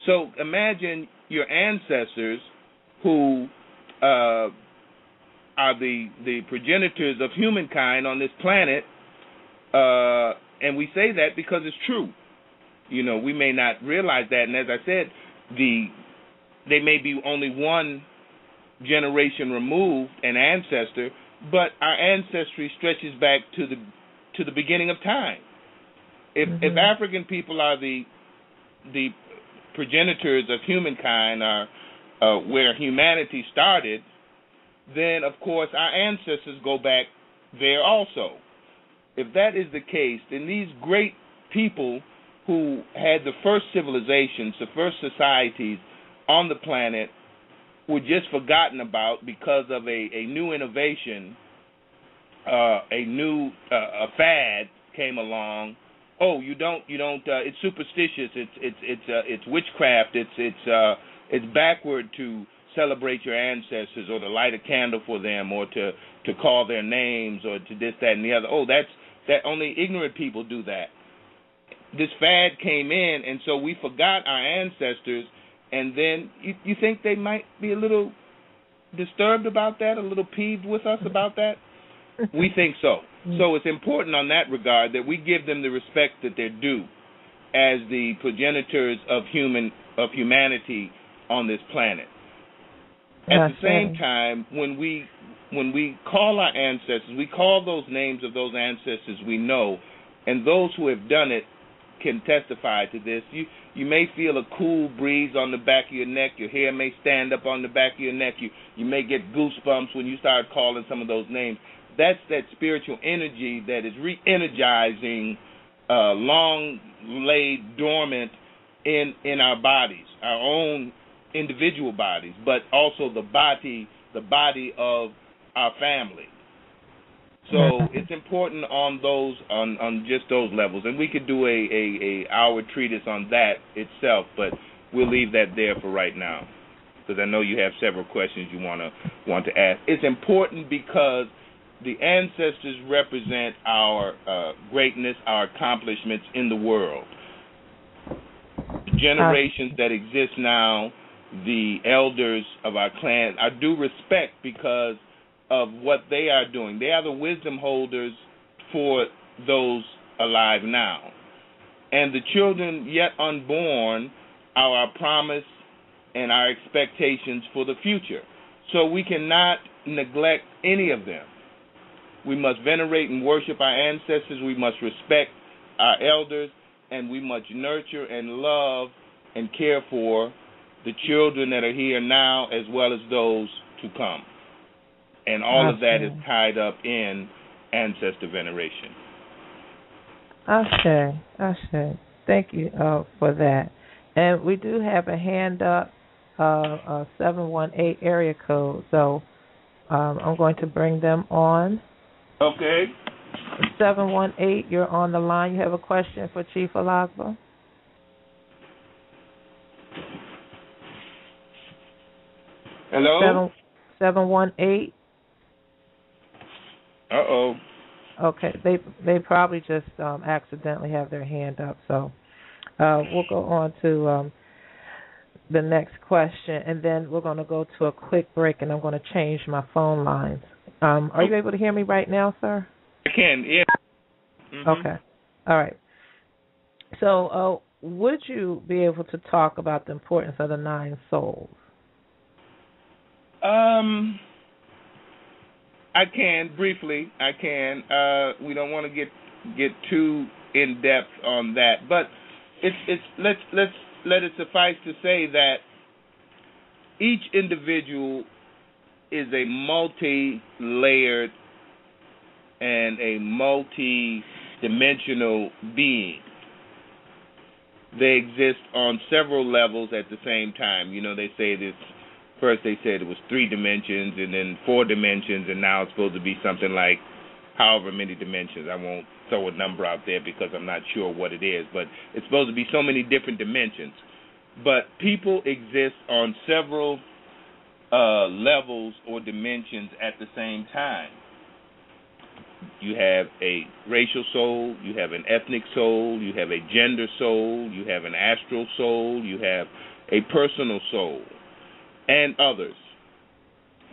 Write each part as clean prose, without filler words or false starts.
So imagine your ancestors who are the progenitors of humankind on this planet, and we say that because it's true. We may not realize that, and as I said, they may be only one generation removed, an ancestor, but our ancestry stretches back to the beginning of time. If African people are the progenitors of humankind, are where humanity started, then of course our ancestors go back there also. If that is the case, then these great people who had the first civilizations, the first societies on the planet, were just forgotten about because of a new innovation, a new fad came along. Oh, you don't. It's superstitious. It's witchcraft. It's backward to celebrate your ancestors or to light a candle for them or to call their names or to this, that, and the other. Oh, that only ignorant people do that. This fad came in, and so we forgot our ancestors. And then you think they might be a little disturbed about that, a little peeved with us about that? We think so. So it's important on that regard that we give them the respect that they're due as the progenitors of humanity on this planet. At the same time, when we call our ancestors, we call those names of those ancestors we know, and those who have done it can testify to this. You may feel a cool breeze on the back of your neck. Your hair may stand up on the back of your neck. You may get goosebumps when you start calling some of those names. That's that spiritual energy that is re-energizing, long laid dormant in our bodies, our own individual bodies, but also the body of our family. So it's important on just those levels, and we could do a hour treatise on that itself, but we'll leave that there for right now, because I know you have several questions you want to ask. It's important because the ancestors represent our greatness, our accomplishments in the world. The generations that exist now, the elders of our clan, I do respect because of what they are doing. They are the wisdom holders for those alive now. And the children yet unborn are our promise and our expectations for the future. So we cannot neglect any of them. We must venerate and worship our ancestors. We must respect our elders, and we must nurture and love and care for the children that are here now as well as those to come. And all of that is tied up in ancestor veneration. Ashe. Thank you for that. And we do have a hand up, 718 area code. So I'm going to bring them on. Okay. 718, you're on the line. You have a question for Chief Alagba? Hello? 718. Uh-oh. Okay, they probably just accidentally have their hand up. So we'll go on to the next question, and then we're going to go to a quick break, and I'm going to change my phone lines. Are you able to hear me right now, sir? I can, yeah. Mm-hmm. Okay. All right. So would you be able to talk about the importance of the 9 souls? I can, briefly. I can. We don't want to get too in depth on that, but let's let it suffice to say that each individual is a multi-layered and a multi-dimensional being. They exist on several levels at the same time. You know, they say this. First they said it was 3 dimensions and then 4 dimensions, and now it's supposed to be something like however many dimensions. I won't throw a number out there because I'm not sure what it is, but it's supposed to be so many different dimensions. But people exist on several levels or dimensions at the same time. You have a racial soul, you have an ethnic soul, you have a gender soul, you have an astral soul, you have a personal soul, and others.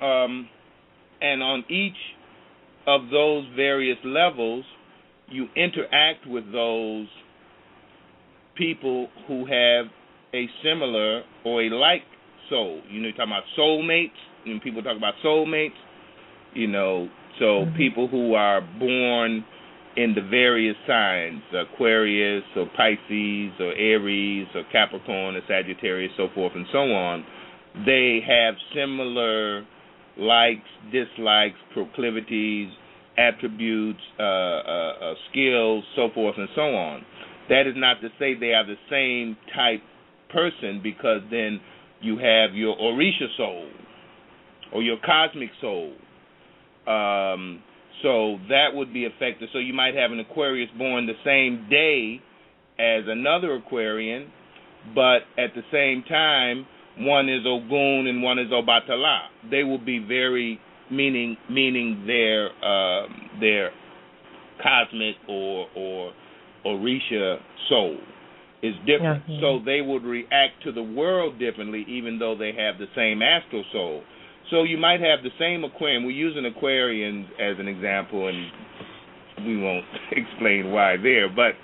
And on each of those various levels, you interact with those people who have a similar or a like soul. You're talking about soulmates. When people talk about soulmates, so people who are born in the various signs, Aquarius or Pisces or Aries or Capricorn or Sagittarius, so forth and so on, they have similar likes, dislikes, proclivities, attributes, skills, so forth and so on. That is not to say they are the same type person, because then you have your Orisha soul or your cosmic soul. So that would be affected. So you might have an Aquarius born the same day as another Aquarian, but at the same time, one is Ogun and one is Obatala. They will be very meaning their cosmic or Orisha soul is different. Yeah. So they would react to the world differently, even though they have the same astral soul. So you might have the same Aquarian. We're using Aquarian as an example, and we won't explain why there. But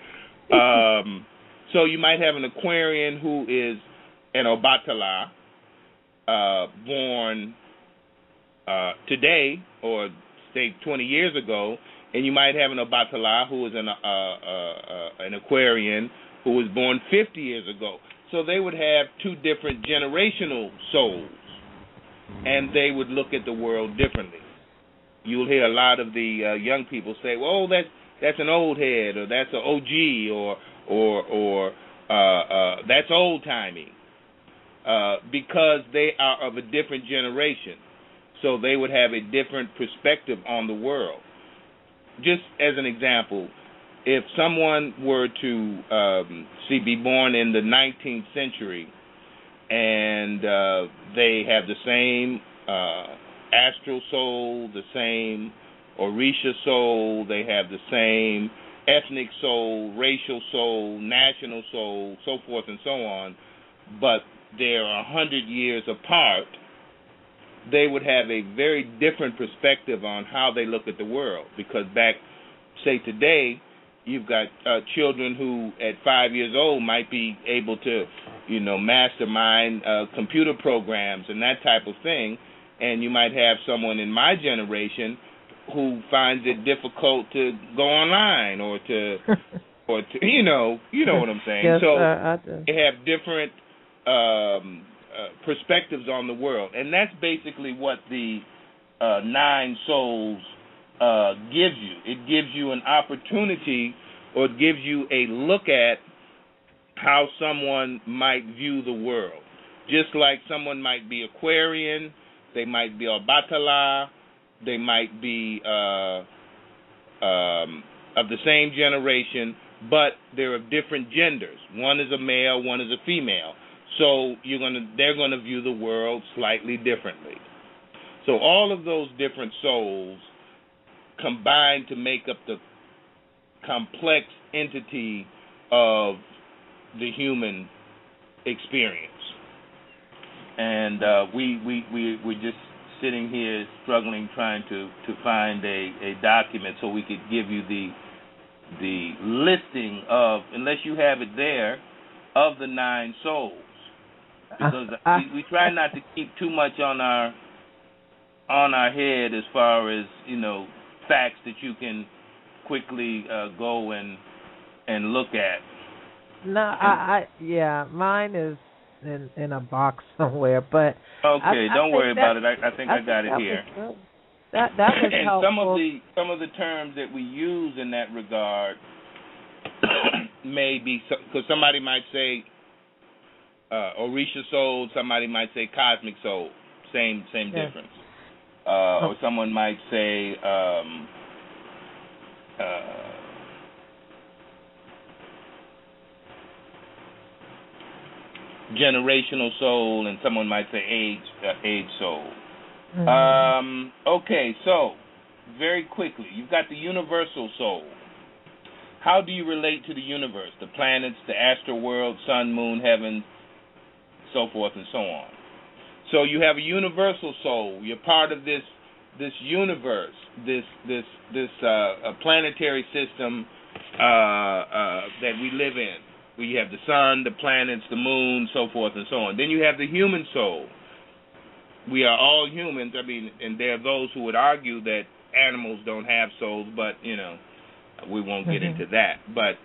so you might have an Aquarian who is an Obatala, born today, or say 20 years ago, and you might have an Obatala who is an Aquarian who was born 50 years ago. So they would have two different generational souls, and they would look at the world differently. You'll hear a lot of the young people say, "Well, that's an old head, or that's an OG, or that's old timey," because they are of a different generation. So they would have a different perspective on the world. Just as an example, if someone were to be born in the 19th century, and they have the same astral soul, the same Orisha soul, they have the same ethnic soul, racial soul, national soul, so forth and so on, but they're 100 years apart, they would have a very different perspective on how they look at the world. Because back, say today, you've got children who at 5 years old might be able to, mastermind computer programs and that type of thing, and you might have someone in my generation who finds it difficult to go online or to you know what I'm saying. Yes, so I do. They have different perspectives on the world, and that's basically what the nine souls gives you. It gives you an opportunity, or it gives you a look at how someone might view the world. Just like someone might be Aquarian, they might be Obatala, they might be of the same generation, but they're of different genders. One is a male, one is a female. So they're gonna view the world slightly differently. So all of those different souls combine to make up the complex entity of the human experience. And we're just sitting here struggling, trying to find a document so we could give you the listing of, unless you have it there, of the nine souls. Because we try not to keep too much on our head as far as, facts that you can quickly go and look at. No, mine is in a box somewhere, but okay, don't worry about it. I think I got it here. That was and helpful. some of the terms that we use in that regard may be, because somebody might say Orisha soul, somebody might say cosmic soul, same difference. Or someone might say generational soul, and someone might say age soul. Mm-hmm. Okay, so very quickly, you've got the universal soul. How do you relate to the universe? The planets, the astral world, sun, moon, heaven, so forth and so on. So you have a universal soul. You're part of this universe, this planetary system that we live in. Where you have the sun, the planets, the moon, so forth and so on. Then you have the human soul. We are all humans. I mean, and there are those who would argue that animals don't have souls, but, you know, we won't get into that. But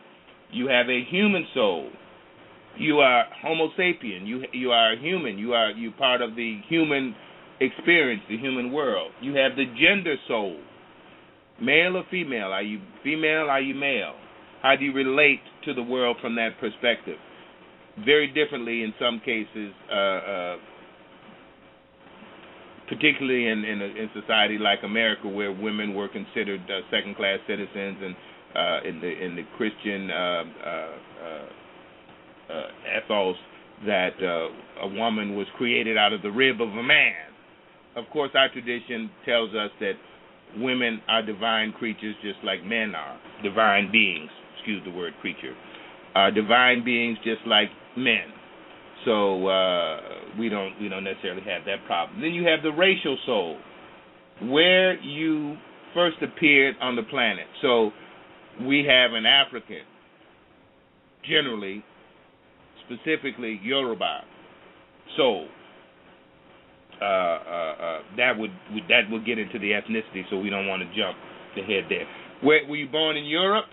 you have a human soul. You are Homo sapien. You are a human. You part of the human experience, the human world. You have the gender soul. Male or female? Are you female? Are you male? How do you relate to the world from that perspective? Very differently in some cases, particularly in society like America, where women were considered second-class citizens, and in the Christian ethos that a woman was created out of the rib of a man. Of course, our tradition tells us that women are divine creatures just like men are, divine beings. Excuse the word creature. Divine beings just like men. So we don't necessarily have that problem. Then you have the racial soul, where you first appeared on the planet. So we have an African, generally, specifically Yoruba soul. That would get into the ethnicity, so we don't want to jump ahead there. Were you born in Europe?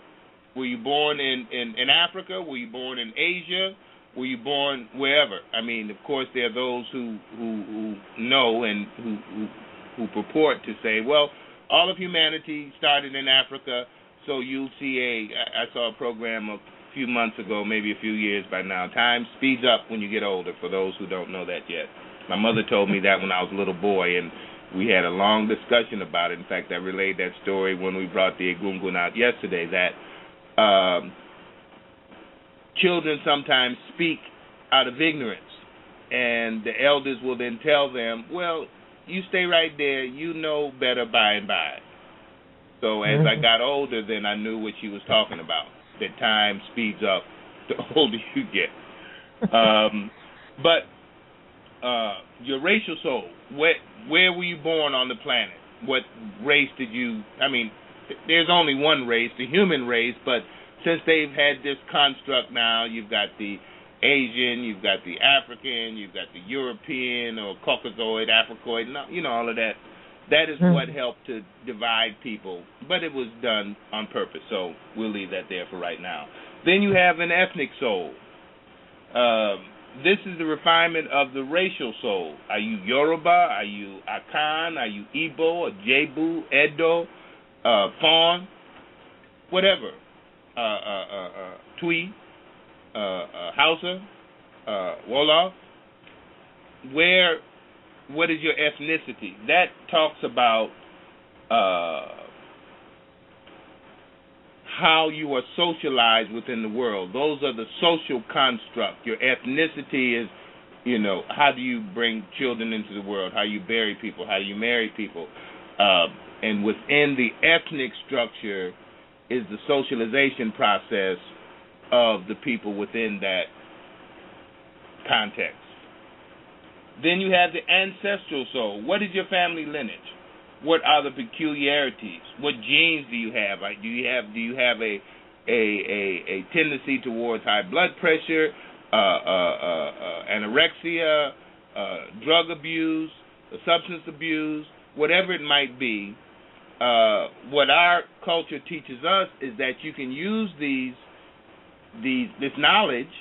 Were you born in Africa? Were you born in Asia? Were you born wherever? I mean, of course, there are those who know and who purport to say, well, all of humanity started in Africa, so you'll see I saw a program a few months ago, maybe a few years by now. Time speeds up when you get older, for those who don't know that yet. My mother told me that when I was a little boy, and we had a long discussion about it. In fact, I relayed that story when we brought the Egungun out yesterday, that children sometimes speak out of ignorance, and the elders will then tell them, well, you stay right there, you know better by and by. So as I got older, then I knew what she was talking about, that time speeds up the older you get. But your racial soul, where were you born on the planet? What race did you, I mean, there's only one race, the human race, but since they've had this construct now, you've got the Asian, you've got the African, you've got the European or Caucasoid, Africoid, you know, all of that. That is what helped to divide people, but it was done on purpose, so we'll leave that there for right now. Then you have an ethnic soul. This is the refinement of the racial soul. Are you Yoruba? Are you Akan? Are you Igbo? Jebu? Edo? Fawn? Whatever. Twi? Hausa? Wolof? What is your ethnicity? That talks about how you are socialized within the world. Those are the social construct. Your ethnicity is, you know, how do you bring children into the world, how you bury people, how you marry people. And within the ethnic structure is the socialization process of the people within that context. Then you have the ancestral soul. What is your family lineage? What are the peculiarities? What genes do you have? Do you have a tendency towards high blood pressure, anorexia, drug abuse, substance abuse, whatever it might be? What our culture teaches us is that you can use this knowledge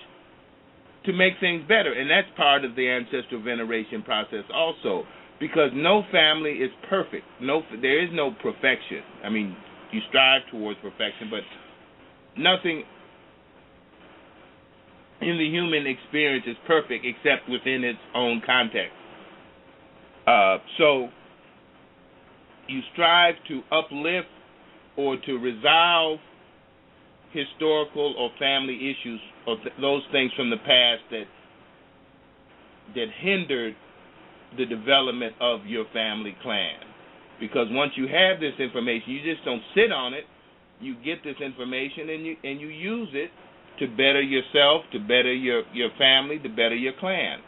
to make things better, and that's part of the ancestral veneration process also, because no family is perfect. There is no perfection. I mean, you strive towards perfection, but nothing in the human experience is perfect except within its own context. So you strive to uplift or to resolve historical or family issues or those things from the past that hindered the development of your family clan. Because once you have this information, you just don't sit on it. You get this information and you use it to better yourself, to better your family, to better your clan.